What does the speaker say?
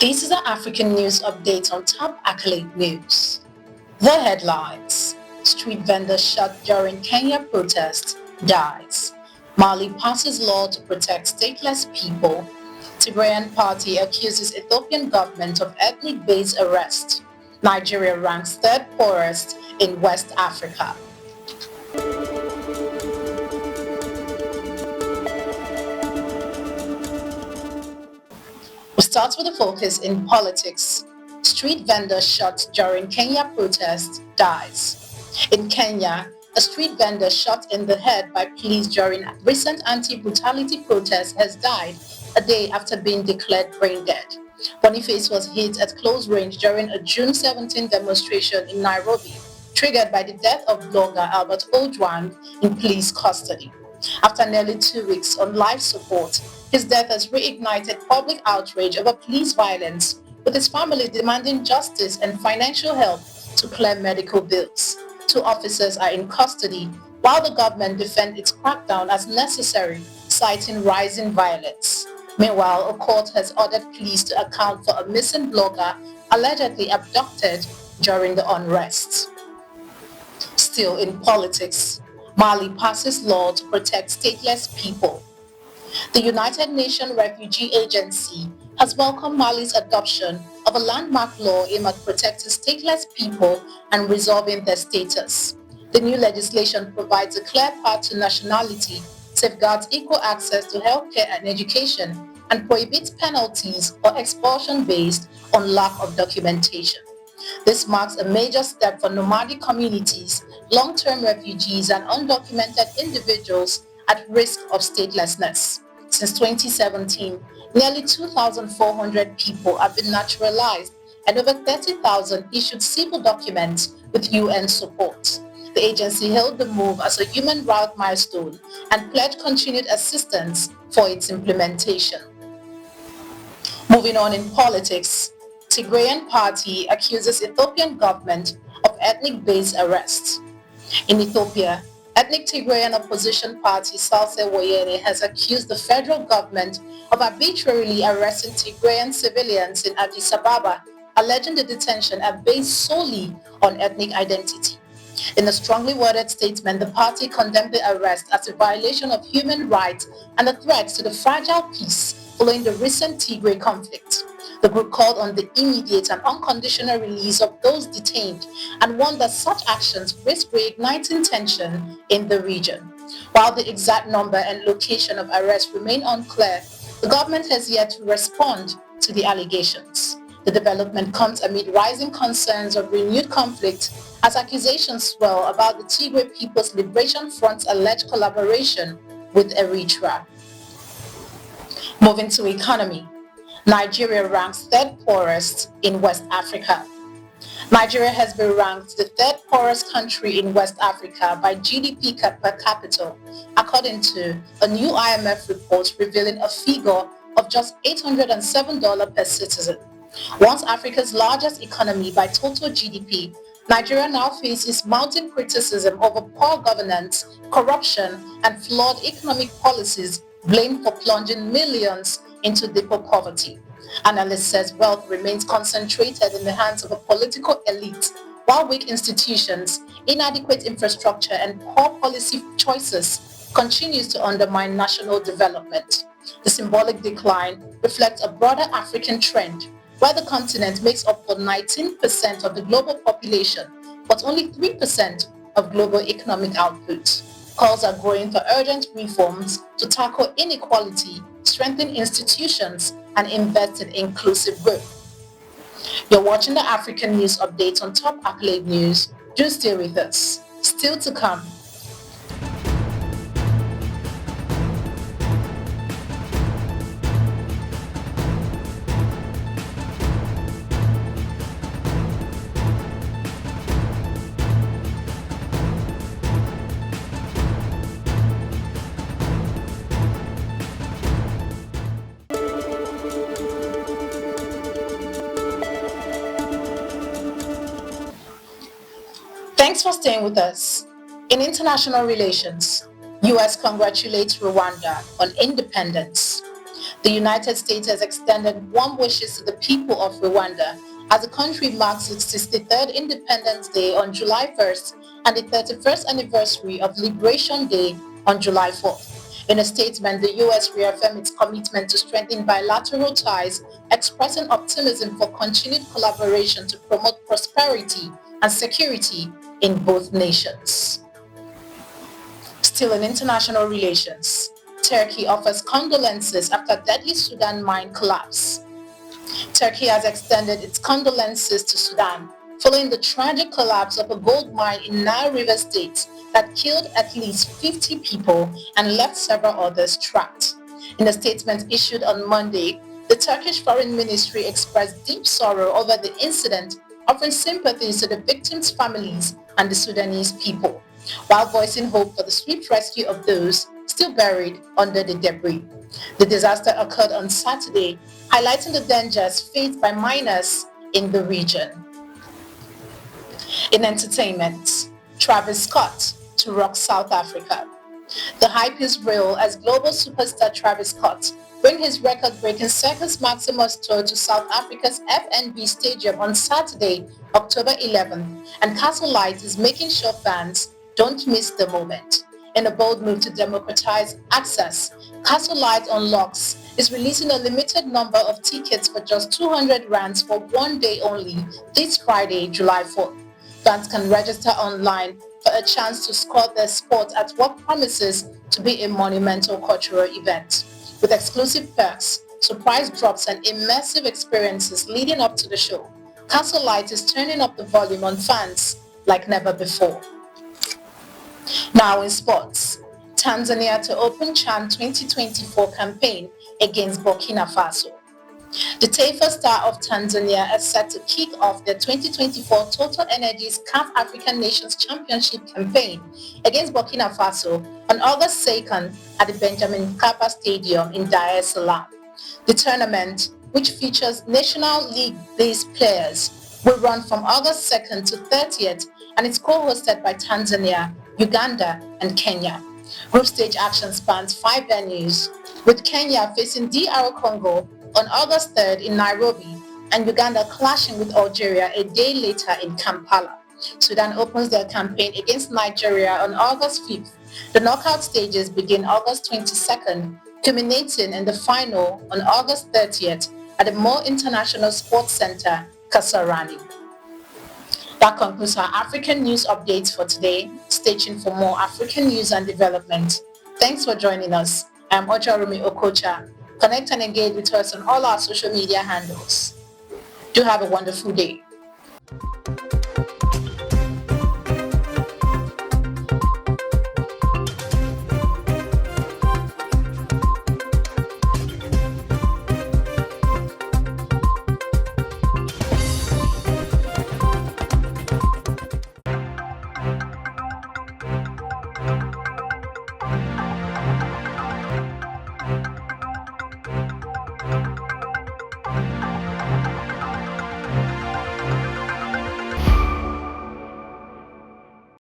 This is an African news update on top accolade news. The headlines: Street vendor shot during Kenya protest dies. Mali passes law to protect stateless people. Tigrayan party accuses Ethiopian government of ethnic-based arrest. Nigeria ranks third poorest in West Africa. We start with the focus in politics. Street vendor shot during Kenya protest dies. In Kenya, a street vendor shot in the head by police during recent anti-brutality protests has died a day after being declared brain dead. Boniface was hit at close range during a June 17 demonstration in Nairobi, triggered by the death of blogger Albert Ojwang in police custody. After nearly 2 weeks on life support, his death has reignited public outrage over police violence, with his family demanding justice and financial help to clear medical bills. 2 officers are in custody, while the government defends its crackdown as necessary, citing rising violence. Meanwhile, a court has ordered police to account for a missing blogger allegedly abducted during the unrest. Still in politics, Mali passes law to protect stateless people. The United Nations Refugee Agency has welcomed Mali's adoption of a landmark law aimed at protecting stateless people and resolving their status. The new legislation provides a clear path to nationality, safeguards equal access to healthcare and education, and prohibits penalties or expulsion based on lack of documentation. This marks a major step for nomadic communities, long-term refugees, and undocumented individuals at risk of statelessness. Since 2017, nearly 2,400 people have been naturalized and over 30,000 issued civil documents with UN support. The agency hailed the move as a human rights milestone and pledged continued assistance for its implementation. Moving on in politics, Tigrayan party accuses Ethiopian government of ethnic-based arrests. In Ethiopia, ethnic Tigrayan opposition party Salsay Woyane has accused the federal government of arbitrarily arresting Tigrayan civilians in Addis Ababa, alleging the detention are based solely on ethnic identity. In a strongly worded statement, the party condemned the arrest as a violation of human rights and a threat to the fragile peace following the recent Tigray conflict. The group called on the immediate and unconditional release of those detained and warned that such actions risk reigniting tension in the region. While the exact number and location of arrests remain unclear, the government has yet to respond to the allegations. The development comes amid rising concerns of renewed conflict as accusations swell about the Tigray People's Liberation Front's alleged collaboration with Eritrea. Moving to economy, Nigeria ranks third poorest in West Africa. Nigeria has been ranked the third poorest country in West Africa by GDP per capita, according to a new IMF report revealing a figure of just $807 per citizen. Once Africa's largest economy by total GDP, Nigeria now faces mounting criticism over poor governance, corruption, and flawed economic policies blamed for plunging millions into deeper poverty. Analysts says wealth remains concentrated in the hands of a political elite, while weak institutions, inadequate infrastructure, and poor policy choices continues to undermine national development. The symbolic decline reflects a broader African trend, where the continent makes up for 19% of the global population, but only 3% of global economic output. Calls are growing for urgent reforms to tackle inequality, strengthen institutions, and invest in inclusive growth. You're watching the African News Update on Top Accolade News. Do stay with us. Still to come. Thanks for staying with us. In international relations, US congratulates Rwanda on independence. The United States has extended warm wishes to the people of Rwanda as the country marks its 63rd Independence Day on July 1st and the 31st anniversary of Liberation Day on July 4th. In a statement, the U.S. reaffirmed its commitment to strengthen bilateral ties, expressing optimism for continued collaboration to promote prosperity and security in both nations. Still in international relations, Turkey offers condolences after deadly Sudan mine collapse. Turkey has extended its condolences to Sudan following the tragic collapse of a gold mine in Nile River State that killed at least 50 people and left several others trapped. In a statement issued on Monday, the Turkish Foreign Ministry expressed deep sorrow over the incident, offering sympathies to the victims' families and the Sudanese people, while voicing hope for the swift rescue of those still buried under the debris. The disaster occurred on Saturday, highlighting the dangers faced by miners in the region. In entertainment, Travis Scott to rock South Africa. The hype is real as global superstar Travis Scott brings his record-breaking Circus Maximus tour to South Africa's FNB Stadium on Saturday, October 11th, and Castle Light is making sure fans don't miss the moment. In a bold move to democratize access, Castle Light Unlocks is releasing a limited number of tickets for just 200 rands for one day only this Friday, July 4th. Fans can register online for a chance to score their spot at what promises to be a monumental cultural event. With exclusive perks, surprise drops and immersive experiences leading up to the show, Castle Light is turning up the volume on fans like never before. Now in sports, Tanzania to open CHAN 2024 campaign against Burkina Faso. The Taifa Star of Tanzania is set to kick off the 2024 Total Energies CAF African Nations Championship campaign against Burkina Faso on August 2nd at the Benjamin Mkapa Stadium in Dar es Salaam. The tournament, which features National League-based players, will run from August 2nd to 30th and is co-hosted by Tanzania, Uganda, and Kenya. Group stage action spans 5 venues, with Kenya facing DR Congo on August 3rd in Nairobi and Uganda clashing with Algeria a day later in Kampala. Sudan opens their campaign against Nigeria on August 5th. The knockout stages begin August 22nd, culminating in the final on August 30th at the Mo International Sports Center, Kasarani. That concludes our African news updates for today. Stay tuned for more African news and development. Thanks for joining us. I'm Ojarumi Okocha. Connect and engage with us on all our social media handles. Do have a wonderful day.